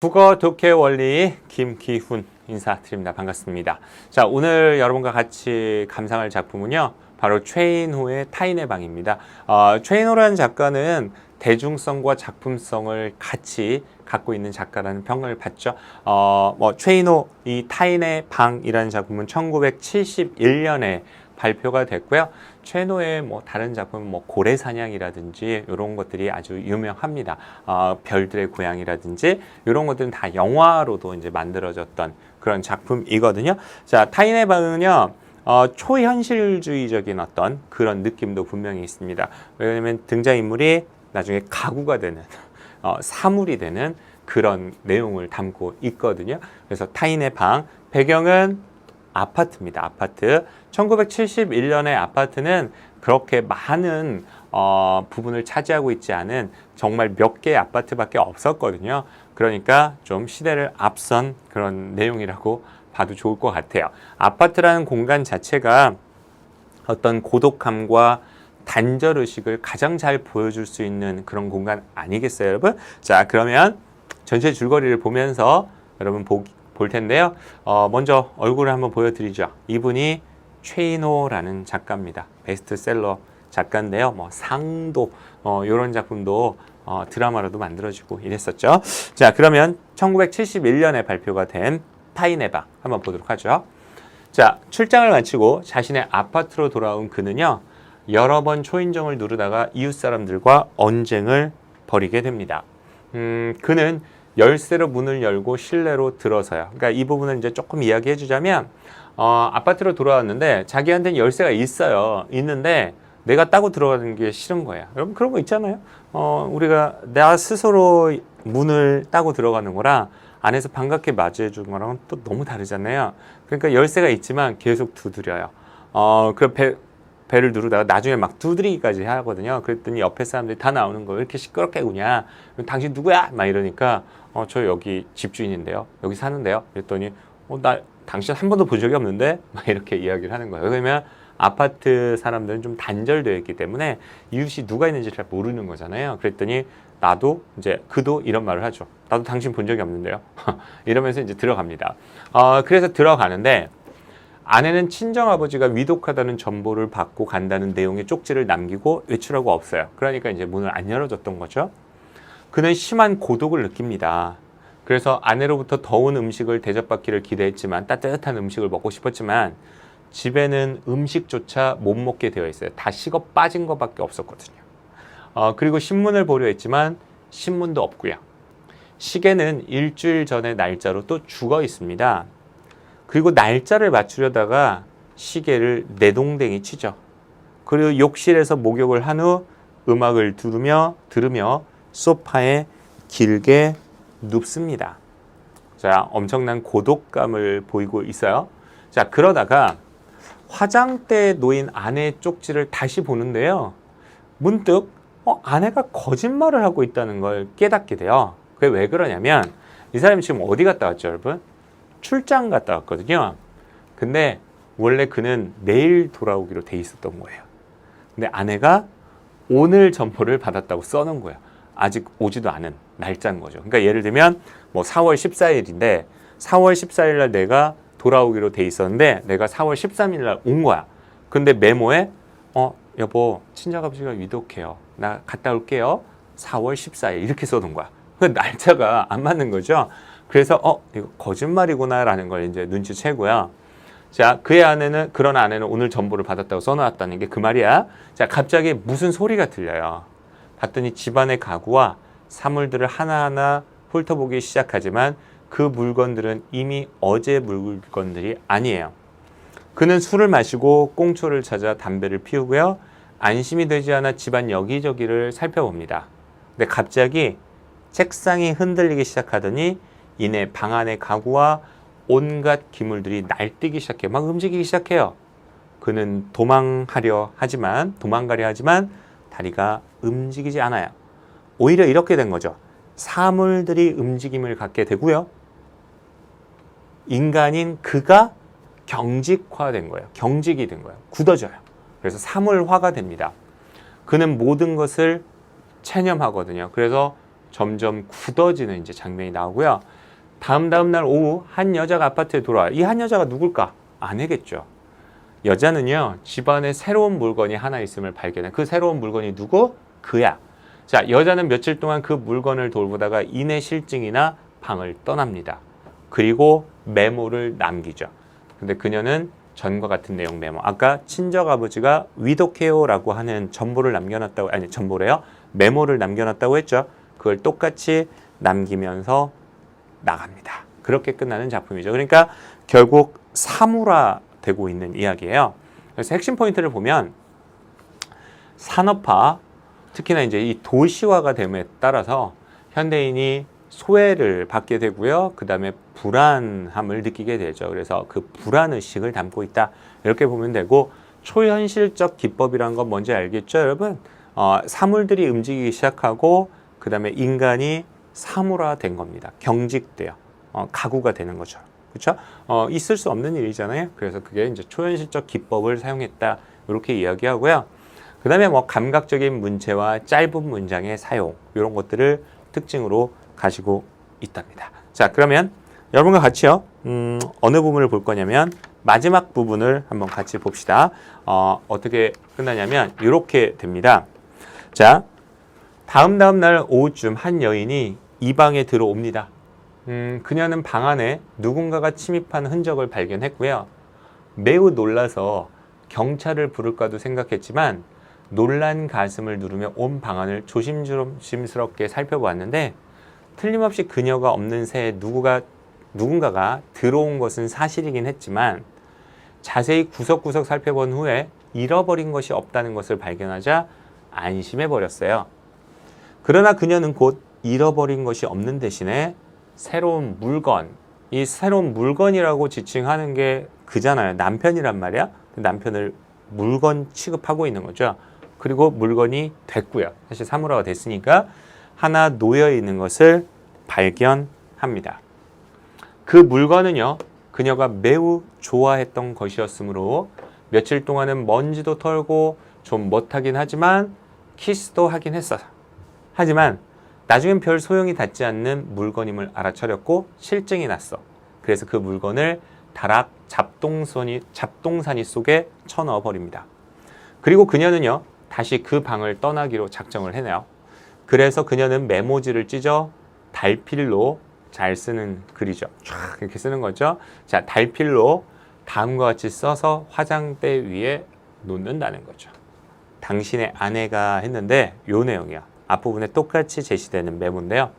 국어 독해 원리 김기훈 인사드립니다. 반갑습니다. 자, 오늘 여러분과 같이 감상할 작품은요, 바로 최인호의 타인의 방입니다. 최인호라는 작가는 대중성과 작품성을 같이 갖고 있는 작가라는 평을 받죠. 최인호 이 타인의 방이라는 작품은 1971년에 발표가 됐고요. 최인호의 다른 작품 고래사냥이라든지 이런 것들이 아주 유명합니다. 별들의 고향이라든지 이런 것들은 다 영화로도 이제 만들어졌던 그런 작품이거든요. 자, 타인의 방은요, 초현실주의적인 어떤 그런 느낌도 분명히 있습니다. 왜냐하면 등장인물이 나중에 가구가 되는 사물이 되는 그런 내용을 담고 있거든요. 그래서 타인의 방, 배경은 아파트입니다. 아파트. 1971년의 아파트는 그렇게 많은 부분을 차지하고 있지 않은 정말 몇 개의 아파트밖에 없었거든요. 그러니까 좀 시대를 앞선 그런 내용이라고 봐도 좋을 것 같아요. 아파트라는 공간 자체가 어떤 고독함과 단절의식을 가장 잘 보여줄 수 있는 그런 공간 아니겠어요, 여러분? 자, 그러면 전체 줄거리를 보면서 여러분 볼 텐데요. 먼저 얼굴을 한번 보여드리죠. 이분이 최인호라는 작가입니다. 베스트셀러 작가인데요. 상도 이런 작품도 드라마로도 만들어지고 이랬었죠. 자, 그러면 1971년에 발표가 된 타인의 방 한번 보도록 하죠. 자, 출장을 마치고 자신의 아파트로 돌아온 그는요, 여러 번 초인종을 누르다가 이웃 사람들과 언쟁을 벌이게 됩니다. 그는 열쇠로 문을 열고 실내로 들어서요. 그러니까 이 부분을 이제 조금 이야기해 주자면, 아파트로 돌아왔는데 자기한테는 열쇠가 있는데 내가 따고 들어가는 게 싫은 거예요. 여러분 그런 거 있잖아요. 우리가 나 스스로 문을 따고 들어가는 거랑 안에서 반갑게 맞이해 주는 거랑은 또 너무 다르잖아요. 그러니까 열쇠가 있지만 계속 두드려요. 배를 누르다가 나중에 막 두드리기까지 하거든요. 그랬더니 옆에 사람들이 다 나오는 거예요. 왜 이렇게 시끄럽게 구냐? 당신 누구야? 막 이러니까 저 여기 집주인인데요. 여기 사는데요. 그랬더니 나 당신 한 번도 본 적이 없는데? 막 이렇게 이야기를 하는 거예요. 왜냐면 아파트 사람들은 좀 단절되어 있기 때문에 이웃이 누가 있는지 잘 모르는 거잖아요. 그랬더니 그도 이런 말을 하죠. 나도 당신 본 적이 없는데요. 이러면서 이제 들어갑니다. 그래서 들어가는데 아내는 친정아버지가 위독하다는 전보를 받고 간다는 내용의 쪽지를 남기고 외출하고 없어요. 그러니까 이제 문을 안 열어줬던 거죠. 그는 심한 고독을 느낍니다. 그래서 아내로부터 더운 음식을 대접받기를 기대했지만, 따뜻한 음식을 먹고 싶었지만 집에는 음식조차 못 먹게 되어 있어요. 다 식어 빠진 것밖에 없었거든요. 그리고 신문을 보려 했지만 신문도 없고요. 시계는 일주일 전의 날짜로 또 죽어 있습니다. 그리고 날짜를 맞추려다가 시계를 내동댕이 치죠. 그리고 욕실에서 목욕을 한 후 음악을 들으며 소파에 길게 눕습니다. 자, 엄청난 고독감을 보이고 있어요. 자, 그러다가 화장대에 놓인 아내의 쪽지를 다시 보는데요. 문득 아내가 거짓말을 하고 있다는 걸 깨닫게 돼요. 그게 왜 그러냐면 이 사람이 지금 어디 갔다 왔죠, 여러분? 출장 갔다 왔거든요. 근데 원래 그는 내일 돌아오기로 돼 있었던 거예요. 근데 아내가 오늘 전보를 받았다고 써놓은 거예요. 아직 오지도 않은 날짜인 거죠. 그러니까 예를 들면 4월 14일인데 4월 14일 날 내가 돌아오기로 돼 있었는데 내가 4월 13일 날 온 거야. 근데 메모에 여보 친정아버지가 위독해요. 나 갔다 올게요. 4월 14일 이렇게 써놓은 거야. 그 날짜가 안 맞는 거죠. 그래서 이거 거짓말이구나 라는 걸 이제 눈치채고요. 자, 그런 아내는 오늘 전보를 받았다고 써놓았다는 게 그 말이야. 자, 갑자기 무슨 소리가 들려요. 봤더니 집안의 가구와 사물들을 하나하나 훑어보기 시작하지만 그 물건들은 이미 어제 물건들이 아니에요. 그는 술을 마시고 꽁초를 찾아 담배를 피우고요. 안심이 되지 않아 집안 여기저기를 살펴봅니다. 근데 갑자기 책상이 흔들리기 시작하더니 이내 방 안의 가구와 온갖 기물들이 날뛰기 시작해요. 막 움직이기 시작해요. 그는 도망가려 하지만 다리가 움직이지 않아요. 오히려 이렇게 된 거죠. 사물들이 움직임을 갖게 되고요. 인간인 그가 경직화된 거예요. 경직이 된 거예요. 굳어져요. 그래서 사물화가 됩니다. 그는 모든 것을 체념하거든요. 그래서 점점 굳어지는 이제 장면이 나오고요. 다음 날 오후 한 여자가 아파트에 돌아와요. 이 한 여자가 누굴까? 아내겠죠. 여자는요, 집안에 새로운 물건이 하나 있음을 발견해. 그 새로운 물건이 누구? 그야. 자, 여자는 며칠 동안 그 물건을 돌보다가 이내 실증이나 방을 떠납니다. 그리고 메모를 남기죠. 근데 그녀는 전과 같은 내용 메모. 아까 친정 아버지가 위독해요라고 하는 전보를 남겨놨다고, 아니 전보래요. 메모를 남겨놨다고 했죠. 그걸 똑같이 남기면서 나갑니다. 그렇게 끝나는 작품이죠. 그러니까 결국 사물화되고 있는 이야기예요. 그래서 핵심 포인트를 보면 산업화, 특히나 이제 이 도시화가 됨에 따라서 현대인이 소외를 받게 되고요. 그 다음에 불안함을 느끼게 되죠. 그래서 그 불안의식을 담고 있다. 이렇게 보면 되고, 초현실적 기법이란 건 뭔지 알겠죠, 여러분? 사물들이 움직이기 시작하고 그 다음에 인간이 사물화된 겁니다. 경직돼요. 가구가 되는 거죠. 그렇죠? 있을 수 없는 일이잖아요. 그래서 그게 이제 초현실적 기법을 사용했다. 이렇게 이야기하고요. 그 다음에 뭐 감각적인 문체와 짧은 문장의 사용, 이런 것들을 특징으로 가지고 있답니다. 자, 그러면 여러분과 같이요. 어느 부분을 볼 거냐면 마지막 부분을 한번 같이 봅시다. 어떻게 끝나냐면 이렇게 됩니다. 자, 다음 날 오후쯤 한 여인이 이 방에 들어옵니다. 그녀는 방 안에 누군가가 침입한 흔적을 발견했고요. 매우 놀라서 경찰을 부를까도 생각했지만 놀란 가슴을 누르며 온 방안을 조심스럽게 살펴보았는데 틀림없이 그녀가 없는 새에 누군가가 들어온 것은 사실이긴 했지만 자세히 구석구석 살펴본 후에 잃어버린 것이 없다는 것을 발견하자 안심해버렸어요. 그러나 그녀는 곧 잃어버린 것이 없는 대신에 새로운 물건, 이 새로운 물건이라고 지칭하는 게 그잖아요. 남편이란 말이야. 남편을 물건 취급하고 있는 거죠. 그리고 물건이 됐고요. 사실 사물화가 됐으니까 하나 놓여 있는 것을 발견합니다. 그 물건은요, 그녀가 매우 좋아했던 것이었으므로 며칠 동안은 먼지도 털고 좀 못하긴 하지만 키스도 하긴 했어요. 하지만 나중엔 별 소용이 닿지 않는 물건임을 알아차렸고 실증이 났어. 그래서 그 물건을 다락 잡동사니 속에 쳐넣어 버립니다. 그리고 그녀는요, 다시 그 방을 떠나기로 작정을 해내요. 그래서 그녀는 메모지를 찢어 달필로, 잘 쓰는 글이죠. 쫙 이렇게 쓰는 거죠. 자, 달필로 다음과 같이 써서 화장대 위에 놓는다는 거죠. 당신의 아내가 했는데 요 내용이야. 앞부분에 똑같이 제시되는 메모인데요.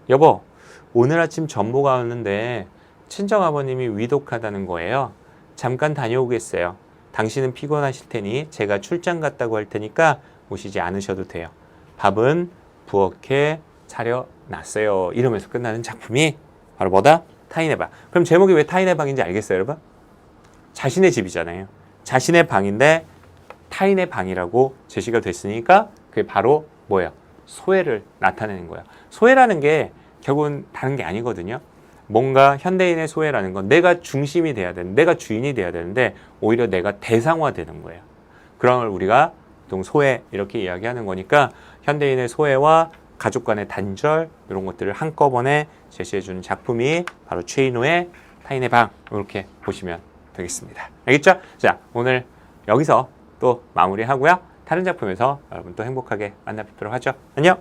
여보, 오늘 아침 전보가 왔는데 친정아버님이 위독하다는 거예요. 잠깐 다녀오겠어요. 당신은 피곤하실 테니 제가 출장 갔다고 할 테니까 오시지 않으셔도 돼요. 밥은 부엌에 차려놨어요. 이러면서 끝나는 작품이 바로 뭐다? 타인의 방. 그럼 제목이 왜 타인의 방인지 알겠어요, 여러분? 자신의 집이잖아요. 자신의 방인데 타인의 방이라고 제시가 됐으니까 그게 바로 뭐예요? 소외를 나타내는 거예요. 소외라는 게 결국은 다른 게 아니거든요. 뭔가 현대인의 소외라는 건 내가 중심이 돼야 되는, 내가 주인이 돼야 되는데 오히려 내가 대상화되는 거예요. 그런 걸 우리가 보통 소외 이렇게 이야기하는 거니까 현대인의 소외와 가족 간의 단절 이런 것들을 한꺼번에 제시해 주는 작품이 바로 최인호의 타인의 방, 이렇게 보시면 되겠습니다. 알겠죠? 자, 오늘 여기서 또 마무리하고요. 다른 작품에서 여러분 또 행복하게 만나 뵙도록 하죠. 안녕!